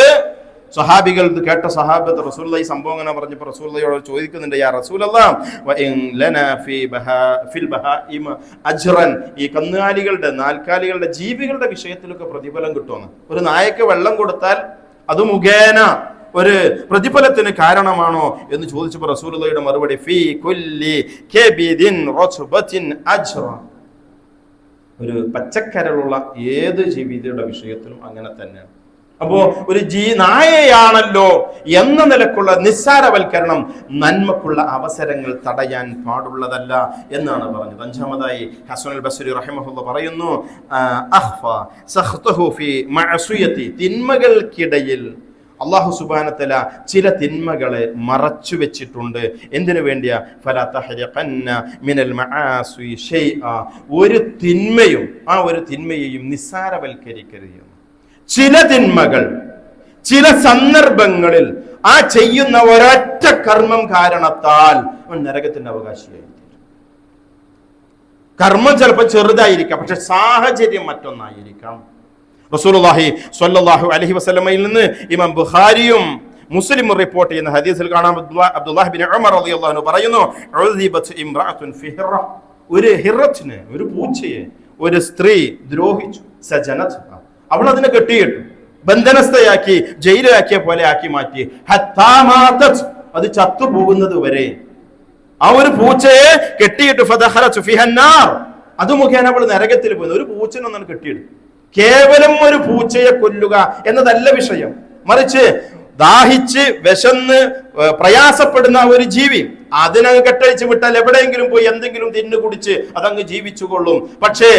സഹാബികൾ കേട്ട സഹാബത്ത് റസൂലുള്ളാഹി ഈ സംഭവം അങ്ങനെ പറഞ്ഞപ്പോൾ റസൂലുള്ളാഹിയോട് ചോദിക്കുന്നുണ്ട്, യാ റസൂലല്ലാഹ് വഇൻ ലനാ ഫിൽ ബഹാഇമ അജ്റൻ, ഈ കന്നുകാലികളുടെ, നാൽക്കാലികളുടെ, ജീവികളുടെ വിഷയത്തിലൊക്കെ പ്രതിഫലം കിട്ടുമെന്ന്. ഒരു നായക്ക് വെള്ളം കൊടുത്താൽ അത് മുഖേന ഒരു പ്രതിഫലത്തിന് കാരണമാണോ എന്ന് ചോദിച്ചപ്പോൾ റസൂലുള്ളാഹിയുടെ മറുപടി, ഫീ കുല്ലി കബിദിൻ റത്ബത്തിൻ അജ്റ, ഒരു പച്ചക്കരളുള്ള ഏത് ജീവിയുടെ വിഷയത്തിലും അങ്ങനെ തന്നെയാണ്. അപ്പോ ഒരു നായയാണല്ലോ എന്ന നിലക്കുള്ള നിസ്സാരവൽക്കരണം നന്മക്കുള്ള അവസരങ്ങൾ തടയാൻ പാടുള്ളതല്ല എന്നാണ് പറഞ്ഞത്. 5-മതായി ഹസനുൽ ബസ്രി റഹിമഹുല്ലാഹ് പറയുന്നു, തിന്മകൾക്കിടയിൽ അല്ലാഹു സുബ്ഹാനഹു വ തആല ചില തിന്മകളെ മറച്ചു വെച്ചിട്ടുണ്ട്. എന്തിനു വേണ്ടിയാ? ഫലാ തഹ്രിഖന്ന മിനൽ മആസി ഷൈഅ, ഒരു തിന്മയും ആ ഒരു തിന്മയെയും നിസ്സാരവൽക്കരിക്കരുത്. ചില തിന്മകൾ ചില സന്ദർഭങ്ങളിൽ ആ ചെയ്യുന്ന ഒരൊറ്റ കർമ്മം കാരണത്താൽ അവൻ നരകത്തിന്റെ അവകാശിയായി തീരും. കർമ്മം ചിലപ്പോൾ ചെറുതായിരിക്കാം, പക്ഷെ സാഹചര്യം മറ്റൊന്നായിരിക്കാം. റസൂലുള്ളാഹി സ്വല്ലല്ലാഹു അലൈഹി വസല്ലമയിൽ നിന്ന് ഇമാം ബുഖാരിയും മുസ്ലിമും റിപ്പോർട്ട് ചെയ്യുന്ന ഹദീസിൽ കാണാം, അബ്ദുല്ലാഹ് ബിൻ ഉമർ റളിയല്ലാഹു അൻഹു പറയുന്നു, ഉസിബത് ഇംറഅത്തുൻ ഫി ഹിറ, ഒരു ഹിറത്തിനെ, ഒരു പൂച്ചയെ ഒരു സ്ത്രീ ദ്രോഹിച്ചു. സജനത്, അവൾ അതിനെ കെട്ടിയിട്ടു, ബന്ധനസ്ഥയാക്കി, ജയിലാക്കിയ പോലെ ആക്കി മാറ്റി. ഹത്താ മാതത്, അത് ചത്തുപോകുന്നത് വരെ ആ ഒരു പൂച്ചയെ കെട്ടിയിട്ട് ഫദഖലതു ഫിഹന്നാർ, അത് മുഖേന അവൾ നരകത്തിൽ പോകുന്നു. ഒരു പൂച്ചനൊന്നും കെട്ടിയിടും. കേവലം ഒരു പൂച്ചയെ കൊല്ലുക എന്നതല്ല വിഷയം, മറിച്ച് ദാഹിച്ച് വിശന്ന് പ്രയാസപ്പെടുന്ന ഒരു ജീവി, അതിനങ്ങ് കെട്ടഴിച്ച് വിട്ടാൽ എവിടെയെങ്കിലും പോയി എന്തെങ്കിലും തിന്നു കുടിച്ച് അതങ്ങ് ജീവിച്ചുകൊള്ളും. പക്ഷേ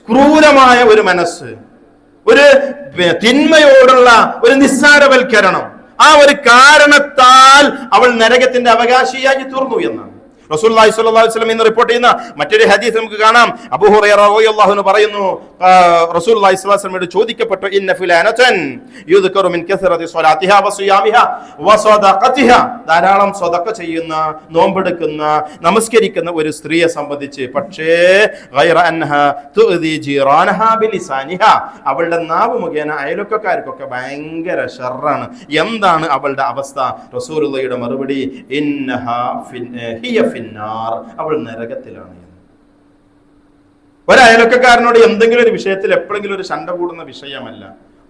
ക്രൂരമായ ഒരു മനസ്സ്, ഒരു തിന്മയോടുള്ള ഒരു നിസ്സാരവൽക്കരണം, ആ ഒരു കാരണത്താൽ അവൾ നരകത്തിന്റെ അവകാശിയായി തീർന്നു എന്നാണ് റസൂലുള്ളാഹി സ്വല്ലല്ലാഹു അലൈഹി വസല്ലം ഇന്ന് റിപ്പോർട്ട് ചെയ്യുന്ന മറ്റൊരു ഹദീസ് നമുക്ക് കാണാം. അബൂ ഹുറൈറ റളിയല്ലാഹു അൻഹു പറയുന്നു, റസൂലുള്ളാഹി സ്വല്ലല്ലാഹു അലൈഹി വസല്ലമയോട് ചോദിക്കപ്പെട്ടു, ഇന്ന ഫുലാനതൻ യുദ്കറു മിൻ കസറതി സ്വലാത്തിഹാ വസിയാമിഹാ വസദഖതിഹാ, ധാരാളം സദഖ ചെയ്യുന്ന, നോമ്പെടുക്കുന്ന, നമസ്കരിക്കുന്ന ഒരു സ്ത്രീയെ സംബന്ധിച്ച്, പക്ഷേ ഗൈറ അൻഹാ തുഅദി ജീറാനഹാ ബിലിസാനിഹാ, അവളുടെ നാവ് മുഖേന അയൽവക്കക്കാർക്കൊക്കെ ഭയങ്കര ഷർറാണ്. എന്താണ് അവളുടെ അവസ്ഥ? റസൂലുള്ളാഹിയുടെ മറുപടി, ഇന്നഹാ ഹിയ ഫിന്നാർ, അവൾ നരകത്തിലാണ്. ഒരയൽവക്കക്കാരനോട് എന്തെങ്കിലും ഒരു വിഷയത്തിൽ എപ്പോഴെങ്കിലും ഒരു ശണ്ട കൂടുന്ന വിഷയമല്ല,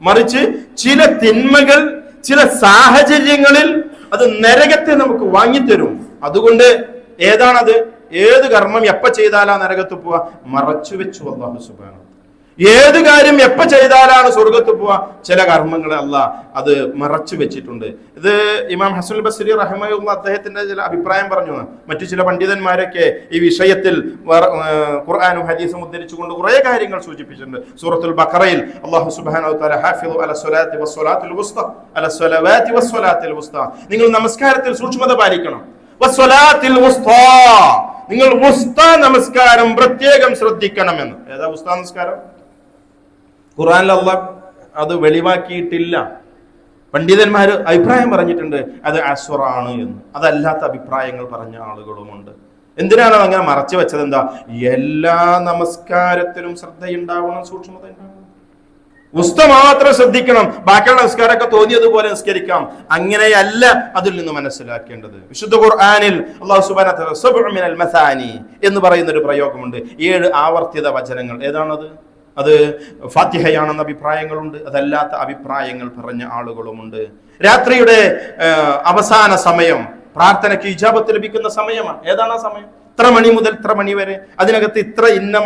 മറിച്ച് ചില തിന്മകൾ, ചില സാഹചര്യങ്ങളിൽ അത് നരകത്തെ നമുക്ക് വാങ്ങിത്തരും. അതുകൊണ്ട് ഏതാണത്? ഏത് കർമ്മം എപ്പ ചെയ്താലാ നരകത്ത് പോവാ? മറച്ചു വെച്ചു അല്ലാഹു സുബ്ഹാനഹു. ഏത് കാര്യം എപ്പ ചെയ്താലാണ് സ്വർഗത്ത് പോവാ? ചില കർമ്മങ്ങൾ അല്ലാഹ് അത് മറച്ചു വെച്ചിട്ടുണ്ട്. ഇത് ഇമാം ഹസനുൽ ബസ്രി റഹിമഹുല്ലാഹ് അദ്ദേഹത്തിന്റെ ചില അഭിപ്രായം പറഞ്ഞു. മറ്റു ചില പണ്ഡിതന്മാരൊക്കെ ഈ വിഷയത്തിൽ ഖുർആനും ഹദീസും ഉദ്ധരിച്ചുകൊണ്ട് കുറെ കാര്യങ്ങൾ സൂചിപ്പിച്ചിട്ടുണ്ട്. സൂറത്തുൽ ബഖറയിൽ അല്ലാഹു സുബ്ഹാനഹു വ തആല ഹാഫിളു അല സ്വലാത്തി വസ്സലാത്തിൽ വുസ്ത അല സ്വലവാതി വസ്സലാത്തിൽ വുസ്ത, നിങ്ങൾ നമസ്കാരത്തിൽ സൂക്ഷ്മത പാലിക്കണം. വസ്സലാത്തിൽ വുസ്ത, നിങ്ങൾ വുസ്ത നമസ്കാരം പ്രത്യേകം ശ്രദ്ധിക്കണമെന്ന്. ഏതാ വുസ്ത നമസ്കാരം? ഖുർആനിൽ അല്ലാഹ് അത് വെളിവാക്കിയിട്ടില്ല. പണ്ഡിതന്മാർ അഭിപ്രായം പറഞ്ഞിട്ടുണ്ട് അത് അസ്റാണ് എന്ന്. അതല്ലാത്ത അഭിപ്രായങ്ങൾ പറഞ്ഞ ആളുകളുമുണ്ട്. എന്തിനാണ് അങ്ങനെ മറച്ചു വെച്ചത്? എന്താ? എല്ലാ നമസ്കാരത്തിലും ശ്രദ്ധയുണ്ടാവണം, സൂക്ഷ്മത ഉണ്ടാവണം. ഉസ്ത മാത്രം ശ്രദ്ധിക്കണം, ബാക്കിയുള്ള നമസ്കാരമൊക്കെ തോന്നിയതുപോലെ നിസ്കരിക്കാം. അങ്ങനെയല്ല അതിൽ നിന്ന് മനസ്സിലാക്കേണ്ടത്. വിശുദ്ധ ഖുർആനിൽ അല്ലാഹു സുബ്ഹാനഹു വ തആല സബ്ഉ മിനൽ മസാനി എന്ന് പറയുന്ന ഒരു പ്രയോഗമുണ്ട്. 7 ആവർത്തിത വചനങ്ങൾ. ഏതാണത്? അത് ഫാത്തിഹയാണെന്ന അഭിപ്രായങ്ങളുണ്ട്, അതല്ലാത്ത അഭിപ്രായങ്ങൾ പറഞ്ഞ ആളുകളുമുണ്ട്. രാത്രിയുടെ അവസാന സമയം പ്രാർത്ഥനയ്ക്ക് ഇജാബത്ത് ലഭിക്കുന്ന സമയമാണ്. ഏതാണ് ആ സമയം? ഇത്ര മണി മുതൽ ഇത്ര മണി വരെ, അതിനകത്ത് ഇന്ന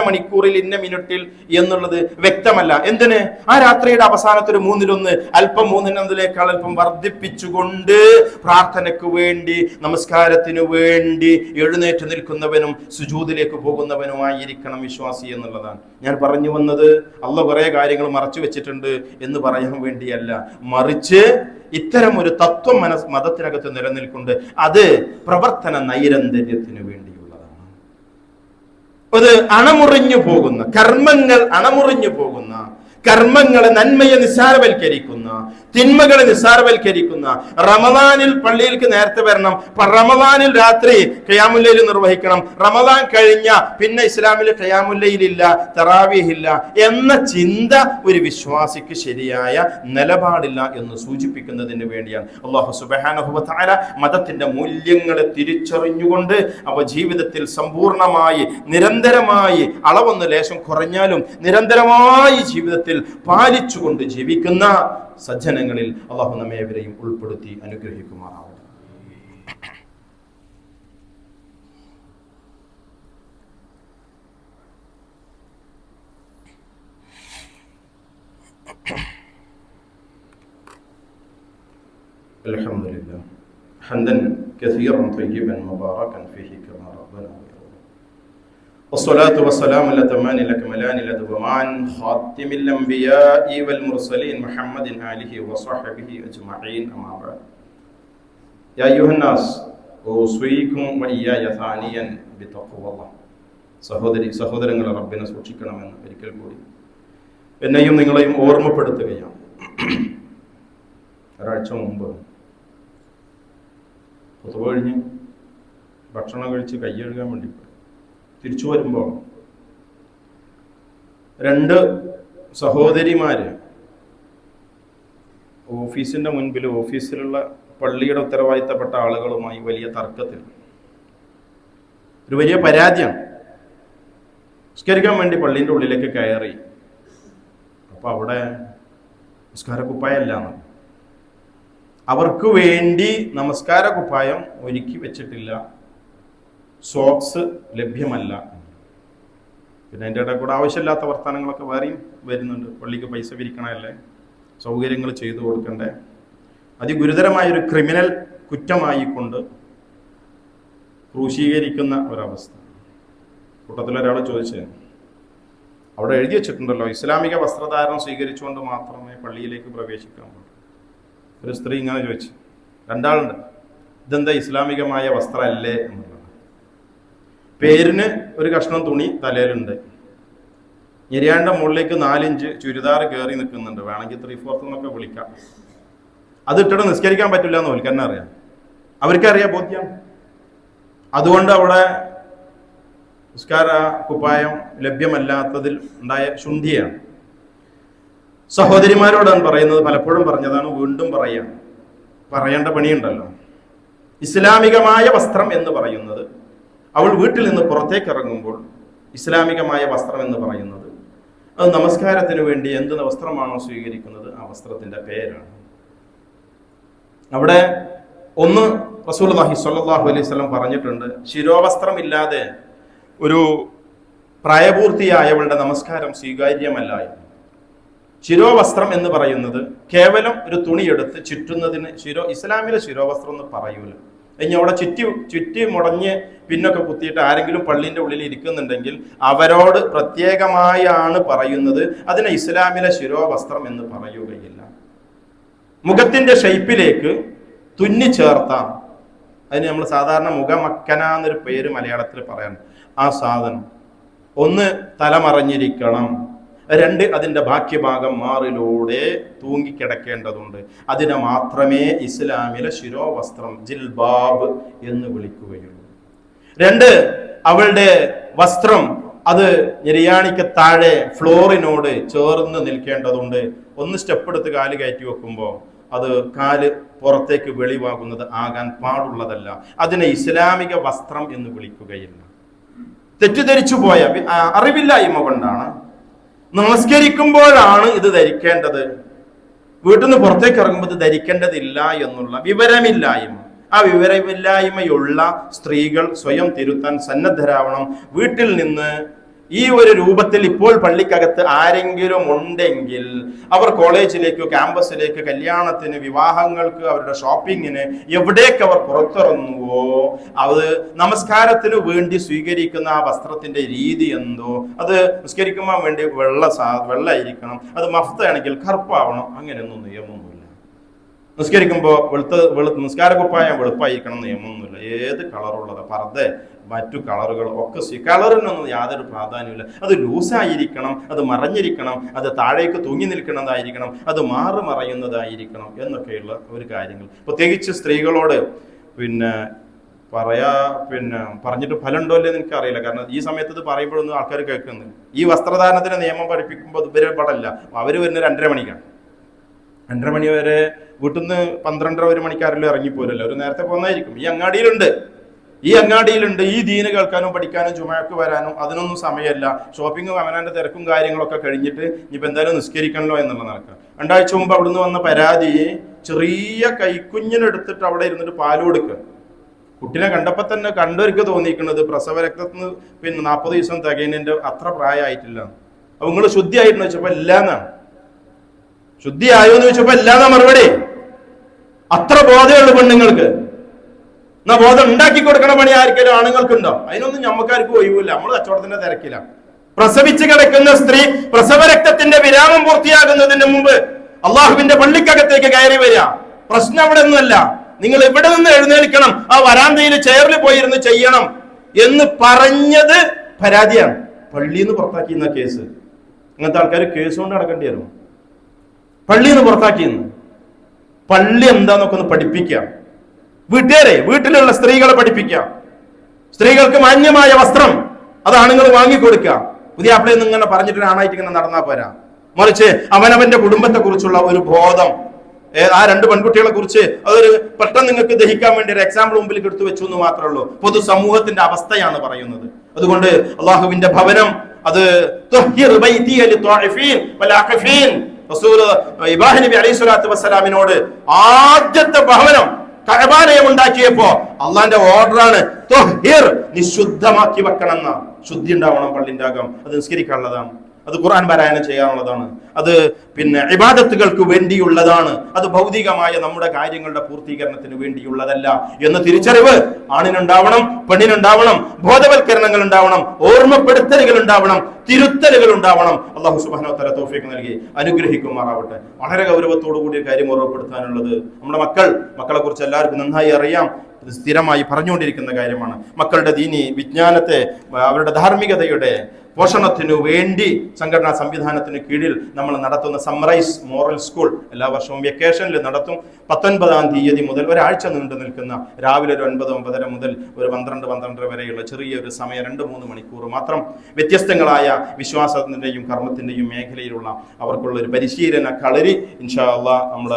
മണിക്കൂറിൽ ഇന്ന മിനിറ്റിൽ എന്നുള്ളത് വ്യക്തമല്ല. എന്തിന്? ആ രാത്രിയുടെ അവസാനത്തെ 1/3 അല്പം 1/4 അല്പം വർദ്ധിപ്പിച്ചുകൊണ്ട് പ്രാർത്ഥനയ്ക്ക് വേണ്ടി, നമസ്കാരത്തിനു വേണ്ടി എഴുന്നേറ്റ് നിൽക്കുന്നവനും സുജൂദിലേക്ക് പോകുന്നവനുമായിരിക്കണം വിശ്വാസി എന്നുള്ളതാണ്. ഞാൻ പറഞ്ഞു വന്നത് അല്ലാഹ് കുറെ കാര്യങ്ങൾ മറച്ചു വെച്ചിട്ടുണ്ട് എന്ന് പറയാൻ വേണ്ടിയല്ല, മറിച്ച് ഇത്തരം ഒരു തത്വം മതത്തിനകത്ത് നിലനിൽക്കുന്നുണ്ട്. അത് പ്രവർത്തന നൈരന്തര്യത്തിന് വേണ്ടിയുള്ളതാണ്. അത് അണമുറിഞ്ഞു പോകുന്ന കർമ്മങ്ങൾ, അണമുറിഞ്ഞു പോകുന്ന കർമ്മങ്ങളെ, നന്മയെ നിസ്സാരവൽക്കരിക്കുന്ന, തിന്മകളെ നിസ്സാരവൽക്കരിക്കുന്ന, റമദാനിൽ പള്ളിയിലേക്ക് നേരത്തെ വരണം, റമദാനിൽ രാത്രി ഖിയാമുൽ ലൈൽ നിർവഹിക്കണം, റമദാൻ കഴിഞ്ഞ പിന്നെ ഇസ്ലാമിൽ ഖിയാമുൽ ലൈൽ ഇല്ല, തറാവീഹ് ഇല്ല എന്ന ചിന്ത ഒരു വിശ്വാസിക്ക് ശരിയായ നിലപാടില്ല എന്ന് സൂചിപ്പിക്കുന്നതിന് വേണ്ടിയാണ് അല്ലാഹു സുബ്ഹാനഹു വ തആല മതത്തിന്റെ മൂല്യങ്ങളെ തിരിച്ചറിഞ്ഞുകൊണ്ട് അവ ജീവിതത്തിൽ സമ്പൂർണമായി, നിരന്തരമായി, അളവൊന്ന് ലേശം കുറഞ്ഞാലും നിരന്തരമായി ജീവിതത്തിൽ പാലിച്ചുകൊണ്ട് ജീവിക്കുന്ന സജ്ജനങ്ങളിൽ അല്ലാഹു നമ്മേവരെയും ഉൾപ്പെടുത്തി അനുഗ്രഹിക്കുമാറാവട്ടെ. അൽഹംദുലില്ലാഹ് ഹംദൻ കസീറൻ തയ്യിബൻ മുബാറകൻ ഫീഹി കമാ റബ്ബനാ والصلاة والسلام الأتمان الأكملان الأدومان خاتم الأنبياء والمرسلين محمد آله وصحبه أجمعين أما بعد يا أيها الناس أوصيكم وإياي ثانيا بتقوى الله. സഹോദരങ്ങളെ റബ്ബിനെ സൂക്ഷിക്കണമെന്ന് ഒരിക്കൽ കൂടി എന്നെയും നിങ്ങളെയും ഓർമ്മപ്പെടുത്തുകയാണ്. ഒരാഴ്ച മുമ്പ് പുറത്തു കഴിഞ്ഞ് ഭക്ഷണം കഴിച്ച് കൈ കഴുകാൻ വേണ്ടി തിരിച്ചു വരുമ്പോൾ 2 സഹോദരിമാര് ഓഫീസിന്റെ മുൻപിൽ, ഓഫീസിലുള്ള പള്ളിയുടെ ഉത്തരവാദിത്തപ്പെട്ട ആളുകളുമായി വലിയ തർക്കത്തിൽ, ഒരു വലിയ പരാജയം. നിസ്കരിക്കാൻ വേണ്ടി പള്ളീൻ്റെ ഉള്ളിലേക്ക് കയറി. അപ്പൊ അവിടെ നിസ്കാര കുപ്പായല്ല, അവർക്ക് വേണ്ടി നമസ്കാര കുപ്പായം ഒരുക്കി വെച്ചിട്ടില്ല, സോക്സ് ലഭ്യമല്ല. പിന്നെ അതിൻ്റെ ഇടയിൽ കൂടെ ആവശ്യമില്ലാത്ത വർത്തമാനങ്ങളൊക്കെ വേറെയും വരുന്നുണ്ട്. പള്ളിക്ക് പൈസ പിരിക്കണമല്ലേ, സൗകര്യങ്ങൾ ചെയ്തു കൊടുക്കണ്ടേ. അതിഗുരുതരമായൊരു ക്രിമിനൽ കുറ്റമായിക്കൊണ്ട് ക്രൂശീകരിക്കുന്ന ഒരവസ്ഥ. കൂട്ടത്തിലൊരാൾ ചോദിച്ചത്, അവിടെ എഴുതി വെച്ചിട്ടുണ്ടല്ലോ ഇസ്ലാമിക വസ്ത്രധാരണം സ്വീകരിച്ചുകൊണ്ട് മാത്രമേ പള്ളിയിലേക്ക് പ്രവേശിക്കാൻ പറ്റൂ. ഒരു സ്ത്രീ ഇങ്ങനെ ചോദിച്ചു, രണ്ടാളുണ്ട്, ഇതെന്താ ഇസ്ലാമികമായ വസ്ത്രമല്ലേ എന്നുള്ളത്. പേരിന് ഒരു കഷ്ണം തുണി തലയിലുണ്ട്, ഞെരിയാണ്ട മുകളിലേക്ക് 4 ഇഞ്ച് ചുരിദാർ കയറി നിൽക്കുന്നുണ്ട്, വേണമെങ്കിൽ 3/4 എന്നൊക്കെ വിളിക്കാം. അത് ഇട്ടിട്ട് നിസ്കരിക്കാൻ പറ്റില്ല എന്ന് ഓൽക്ക് തന്നെ അറിയാം, അവർക്കറിയാം, ബോധ്യം. അതുകൊണ്ട് അവിടെ നിസ്കാര കുപ്പായം ലഭ്യമല്ലാത്തതിൽ ഉണ്ടായ ശുണ്ഠിയാണ്. സഹോദരിമാരോടാണ് പറയുന്നത്, പലപ്പോഴും പറഞ്ഞതാണ്, വീണ്ടും പറയേണ്ട പണിയുണ്ടല്ലോ. ഇസ്ലാമികമായ വസ്ത്രം എന്ന് പറയുന്നത്, അവൾ വീട്ടിൽ നിന്ന് പുറത്തേക്ക് ഇറങ്ങുമ്പോൾ ഇസ്ലാമികമായ വസ്ത്രം എന്ന് പറയുന്നത്, അത് നമസ്കാരത്തിന് വേണ്ടി എന്ത് വസ്ത്രമാണോ സ്വീകരിക്കുന്നത് ആ വസ്ത്രത്തിന്റെ പേരാണ്. അവിടെ ഒന്ന് റസൂലുള്ളാഹി സ്വല്ലല്ലാഹു അലൈഹി വസല്ലം പറഞ്ഞിട്ടുണ്ട്, ശിരോവസ്ത്രം ഇല്ലാതെ ഒരു പ്രായപൂർത്തിയായവളുടെ നമസ്കാരം സ്വീകാര്യമല്ല. ശിരോവസ്ത്രം എന്ന് പറയുന്നത് കേവലം ഒരു തുണിയെടുത്ത് ചുറ്റുന്നതിന് ഇസ്ലാമിലെ ശിരോവസ്ത്രം എന്ന് പറയൂല. ഇനി അവിടെ ചുറ്റി മുടഞ്ഞ് പിന്നൊക്കെ കുത്തിയിട്ട് ആരെങ്കിലും പള്ളിന്റെ ഉള്ളിൽ ഇരിക്കുന്നുണ്ടെങ്കിൽ അവരോട് പ്രത്യേകമായാണ് പറയുന്നത്, അതിനെ ഇസ്ലാമിലെ ശിരോവസ്ത്രം എന്ന് പറയുകയില്ല. മുഖത്തിന്റെ ഷെയ്പ്പിലേക്ക് തുന്നി ചേർത്താം, അതിന് നമ്മൾ സാധാരണ മുഖമക്കന എന്നൊരു പേര് മലയാളത്തിൽ പറയാൻ, ആ സാധനം ഒന്ന് തലമറഞ്ഞിരിക്കണം, 2 അതിൻ്റെ ബാക്കിഭാഗം മാറിലൂടെ തൂങ്ങിക്കിടക്കേണ്ടതുണ്ട്. അതിനെ മാത്രമേ ഇസ്ലാമിലെ ശിരോവസ്ത്രം ജിൽബാബ് എന്ന് വിളിക്കുകയുള്ളൂ. 2 അവളുടെ വസ്ത്രം അത് ഞെരിയാണിക്ക് താഴെ ഫ്ലോറിനോട് ചേർന്ന് നിൽക്കേണ്ടതുണ്ട്. 1 സ്റ്റെപ്പ് എടുത്ത് കാല് കയറ്റി വെക്കുമ്പോൾ അത് കാല് പുറത്തേക്ക് വെളിവാകുന്നത് ആകാൻ പാടുള്ളതല്ല. അതിനെ ഇസ്ലാമിക വസ്ത്രം എന്ന് വിളിക്കുകയില്ല. തെറ്റിദ്ധരിച്ചു പോയ അറിവില്ലായ്മ കൊണ്ടാണ്. നമസ്കരിക്കുമ്പോഴാണ് ഇത് ധരിക്കേണ്ടത്, വീട്ടിൽ നിന്ന് പുറത്തേക്ക് ഇറങ്ങുമ്പോൾ ഇത് ധരിക്കേണ്ടതില്ല എന്നുള്ള വിവരമില്ലായ്മ. ആ വിവരമില്ലായ്മയുള്ള സ്ത്രീകൾ സ്വയം തിരുത്താൻ സന്നദ്ധരാവണം. വീട്ടിൽ നിന്ന് ഈ ഒരു രൂപത്തിൽ ഇപ്പോൾ പള്ളിക്കകത്ത് ആരെങ്കിലും ഉണ്ടെങ്കിൽ അവർ കോളേജിലേക്കോ ക്യാമ്പസിലേക്ക്, കല്യാണത്തിന്, വിവാഹങ്ങൾക്ക്, അവരുടെ ഷോപ്പിങ്ങിന് എവിടേക്ക് അവർ പുറത്തിറങ്ങുവോ അത് നമസ്കാരത്തിന് വേണ്ടി സ്വീകരിക്കുന്ന ആ വസ്ത്രത്തിന്റെ രീതി എന്തോ, അത് നിസ്കരിക്കുമ്പോൾ വേണ്ടി വെള്ളമായിരിക്കണം, അത് മഫ്തയാണെങ്കിൽ കറുപ്പാവണം, അങ്ങനെയൊന്നും നിയമമൊന്നുമില്ല. നിസ്കരിക്കുമ്പോൾ നിസ്കാരക്കുപ്പായം വെളുപ്പായിരിക്കണം നിയമമൊന്നുമില്ല. ഏത് കളറുള്ളത്, പർദ്ദ, മറ്റു കളറുകൾ ഒക്കെ കളറിനൊന്നും യാതൊരു പ്രാധാന്യമില്ല. അത് ലൂസായിരിക്കണം, അത് മറഞ്ഞിരിക്കണം, അത് താഴേക്ക് തൂങ്ങി നിൽക്കുന്നതായിരിക്കണം, അത് മറയുന്നതായിരിക്കണം എന്നൊക്കെയുള്ള ഒരു കാര്യങ്ങൾ. പ്രത്യേകിച്ച് സ്ത്രീകളോട് പറഞ്ഞിട്ട് ഫലമുണ്ടോ അല്ലേ എനിക്ക് അറിയില്ല. കാരണം ഈ സമയത്ത് ഇത് പറയുമ്പോഴൊന്നും ആൾക്കാർ കേൾക്കുന്നില്ല. ഈ വസ്ത്രധാരണത്തിന് നിയമം പഠിപ്പിക്കുമ്പോൾ ഇവരെ പാടല്ല, അവർ വരുന്നത് 2:30 മണിക്കാണ്. 2:30 മണി വരെ വീട്ടിൽ നിന്ന് 12:30-1 മണിക്കാരെല്ലാം ഇറങ്ങിപ്പോരല്ലോ, ഒരു നേരത്തെ പോകുന്നതായിരിക്കും. ഈ അങ്ങാടിയിലുണ്ട് ഈ ദീന് കേൾക്കാനും പഠിക്കാനും ചുമക്ക് വരാനും അതിനൊന്നും സമയമല്ല. ഷോപ്പിങ്ങും അവനാന്റെ തിരക്കും കാര്യങ്ങളൊക്കെ കഴിഞ്ഞിട്ട് ഇനിയിപ്പോൾ എന്തായാലും നിസ്കരിക്കണല്ലോ എന്നുള്ള നടക്കുക. 2 ആഴ്ച മുമ്പ് അവിടുന്ന് വന്ന പരാതി, ചെറിയ കൈക്കുഞ്ഞിനെടുത്തിട്ട് അവിടെ ഇരുന്നിട്ട് പാല് കൊടുക്കുക. കുട്ടിനെ കണ്ടപ്പോൾ തന്നെ കണ്ടവർക്ക് തോന്നിയിരിക്കുന്നത് പ്രസവ രക്തത്തിന് 40 ദിവസം തികയുന്നതിന്റെ അത്ര പ്രായമായിട്ടില്ല. അപ്പൊ നിങ്ങൾ ശുദ്ധിയായിരുന്നു വെച്ചപ്പോ ഇല്ലാന്നാണ്. ശുദ്ധിയായോ എന്ന് ചോദിച്ചപ്പോ ഇല്ലാന്ന മറുപടി. അത്ര ബോധമുള്ളൂ പെണ്ണുങ്ങൾക്ക്. എന്നാ ബോധം ഉണ്ടാക്കി കൊടുക്കണ പണി ആർക്കെങ്കിലും ആണുങ്ങൾക്കുണ്ടോ? അതിനൊന്നും ഞമ്മക്കാർക്കും ഒഴിവില്ല, നമ്മൾ കച്ചവടത്തിന്റെ തിരക്കില്ല. പ്രസവിച്ച് കിടക്കുന്ന സ്ത്രീ പ്രസവരക്തത്തിന്റെ വിരാമം പൂർത്തിയാകുന്നതിന് മുമ്പ് അള്ളാഹുവിന്റെ പള്ളിക്കകത്തേക്ക് കയറി വരിക. പ്രശ്നം അവിടെ ഒന്നുമല്ല, നിങ്ങൾ ഇവിടെ നിന്ന് എഴുന്നേൽക്കണം, ആ വരാന്തയിൽ ചെയറിൽ പോയിരുന്ന് ചെയ്യണം എന്ന് പറഞ്ഞത് പരാതിയാണ്. പള്ളിയിൽ നിന്ന് പുറത്താക്കിയെന്ന കേസ്. അങ്ങനത്തെ ആൾക്കാർ കേസ് കൊണ്ട് നടക്കേണ്ടി വരും. പള്ളിയിൽ നിന്ന് പുറത്താക്കിയെന്ന്. പള്ളി എന്താന്നൊക്കെ ഒന്ന് പഠിപ്പിക്കാം. വീട്ടിലുള്ള സ്ത്രീകളെ പഠിപ്പിക്കാം. സ്ത്രീകൾക്ക് മാന്യമായ വസ്ത്രം അത് ആണുങ്ങൾ വാങ്ങിക്കൊടുക്കുക. പുതിയ അപ്പളെ നിന്ന് ഇങ്ങനെ പറഞ്ഞിട്ട് ആണായിട്ട് ഇങ്ങനെ നടന്നാൽ പോരാ, മറിച്ച് അവനവന്റെ കുടുംബത്തെ കുറിച്ചുള്ള ഒരു ബോധം. ആ 2 പെൺകുട്ടികളെ കുറിച്ച് അതൊരു പെട്ടെന്ന് നിങ്ങൾക്ക് ദഹിക്കാൻ വേണ്ടി ഒരു എക്സാമ്പിൾ മുമ്പിൽ എടുത്തു വെച്ചു എന്ന് മാത്രമേ ഉള്ളൂ. പൊതു സമൂഹത്തിന്റെ അവസ്ഥയാണ് പറയുന്നത്. അതുകൊണ്ട് അള്ളാഹുവിന്റെ ഭവനം അത് ഇബ്രാഹിം നബി അലൈഹി സ്വലാത്തു വസ്സലാമിനോട് ആദ്യത്തെ ഭവനം കഅബാലയം ഉണ്ടാക്കിയപ്പോ അള്ളാന്റെ ഓർഡറാണ്, ത്വഹിർ, നിശുദ്ധമാക്കി വെക്കണം. ശുദ്ധി ഉണ്ടാവണം പള്ളിന്റെ അകം, അത് നിസ്കരിക്കാനുള്ളതാണ്. അത് ഖുർആൻ പാരായണം ചെയ്യാനുള്ളതാണ്, അത് ഇബാദത്തുകൾക്ക് വേണ്ടിയുള്ളതാണ്, അത് ഭൗതികമായ നമ്മുടെ കാര്യങ്ങളുടെ പൂർത്തീകരണത്തിന് വേണ്ടിയുള്ളതല്ല എന്ന തിരിച്ചറിവ് ആണിനുണ്ടാവണം, പെണ്ണിനുണ്ടാവണം, ബോധവൽക്കരണങ്ങൾ ഉണ്ടാവണം, ഓർമ്മപ്പെടുത്തലുകൾ ഉണ്ടാവണം, തിരുത്തലുകൾ ഉണ്ടാവണം. അല്ലാഹു സുബ്ഹാനഹു വ തആല തൗഫീഖ് നൽകി അനുഗ്രഹിക്കുമാറാവട്ടെ. വളരെ ഗൗരവത്തോടു കൂടിയ കാര്യം ഓർമ്മപ്പെടുത്താനുള്ളത്, നമ്മുടെ മക്കളെ കുറിച്ച് എല്ലാവർക്കും നന്നായി അറിയാം, ഇത് സ്ഥിരമായി പറഞ്ഞുകൊണ്ടിരിക്കുന്ന കാര്യമാണ്. മക്കളുടെ ദീനി വിജ്ഞാനത്തെ അവരുടെ ധാർമ്മികതയുടെ പോഷണത്തിനു വേണ്ടി സംഘടനാ സംവിധാനത്തിന് കീഴിൽ നമ്മൾ നടത്തുന്ന സമ്മറൈസ് മോറൽ സ്കൂൾ എല്ലാ വർഷവും വെക്കേഷനിൽ നടത്തും. 19-ാം തീയതി മുതൽ ഒരാഴ്ച നീണ്ടു നിൽക്കുന്ന രാവിലെ ഒരു 9-9:30 മുതൽ ഒരു 12-12:30 വരെയുള്ള ചെറിയൊരു സമയം, 2-3 മണിക്കൂർ മാത്രം വ്യത്യസ്തങ്ങളായ വിശ്വാസത്തിൻ്റെയും കർമ്മത്തിൻ്റെയും മേഖലയിലുള്ള അവർക്കുള്ള ഒരു പരിശീലന കളരി ഇൻഷാ അല്ലാഹ് നമ്മൾ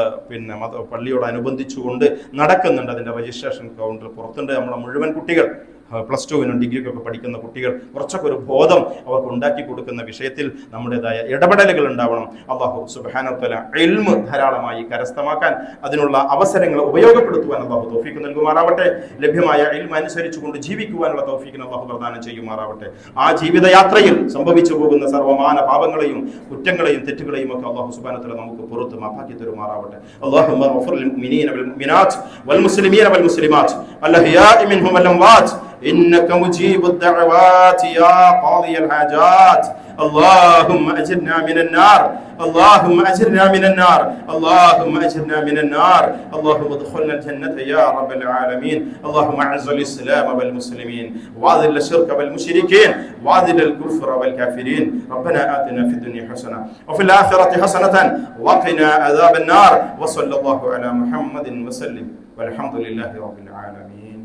പള്ളിയോടനുബന്ധിച്ചുകൊണ്ട് നടക്കുന്നുണ്ട്. അതിൻ്റെ രജിസ്ട്രേഷൻ കൗണ്ടർ പുറത്തുണ്ട്. നമ്മുടെ മുഴുവൻ കുട്ടികൾ +2-നും ഡിഗ്രിക്കൊക്കെ പഠിക്കുന്ന കുട്ടികൾ കുറച്ചൊക്കെ ഒരു ബോധം അവർക്ക് ഉണ്ടാക്കി കൊടുക്കുന്ന വിഷയത്തിൽ നമ്മുടേതായ ഇടപെടലുകൾ ഉണ്ടാവണം. അല്ലാഹു സുബ്ഹാനഹു വ തആല ഇൽമ് ധാരാളമായി കരസ്ഥമാക്കാൻ അതിനുള്ള അവസരങ്ങൾ ഉപയോഗപ്പെടുത്തുവാൻ അല്ലാഹു തൗഫീഖ് നൽകുമാറാവട്ടെ. ലഭ്യമായ ഇൽമ് അനുസരിച്ചുകൊണ്ട് ജീവിക്കുവാനുള്ള തൗഫീഖിനെ അല്ലാഹു പ്രദാനം ചെയ്യുമാറാവട്ടെ. ആ ജീവിതയാത്രയിൽ സംഭവിച്ചു പോകുന്ന സർവമാന പാപങ്ങളെയും കുറ്റങ്ങളെയും തെറ്റുകളെയും ഒക്കെ അല്ലാഹു സുബ്ഹാനഹു വ തആല നമുക്ക് പുറത്ത് മാപ്പാക്കി തരുമാറാവട്ടെ. അല്ലാഹുമ്മ ഗഫിർ ലിൽ മുഅ്മിനീന വൽ മുഅ്മിനാത്ത് വൽ മുസ്ലിമീന വൽ മുസ്ലിമാത്ത് അൽഹയാഇ മിൻഹും വൽ അംവാത്ത് إنك مجيب الدعوات يا قاضي الحاجات اللهم أجرنا من النار اللهم أجرنا من النار اللهم أجرنا من النار اللهم ادخلنا الجنة يا رب العالمين اللهم أعز الإسلام والمسلمين وأذل الشرك والمشركين وأذل الكفر والكافرين ربنا آتنا في الدنيا حسنة وفي الآخرة حسنة وقنا عذاب النار وصلى الله على محمد وسلم والحمد لله رب العالمين.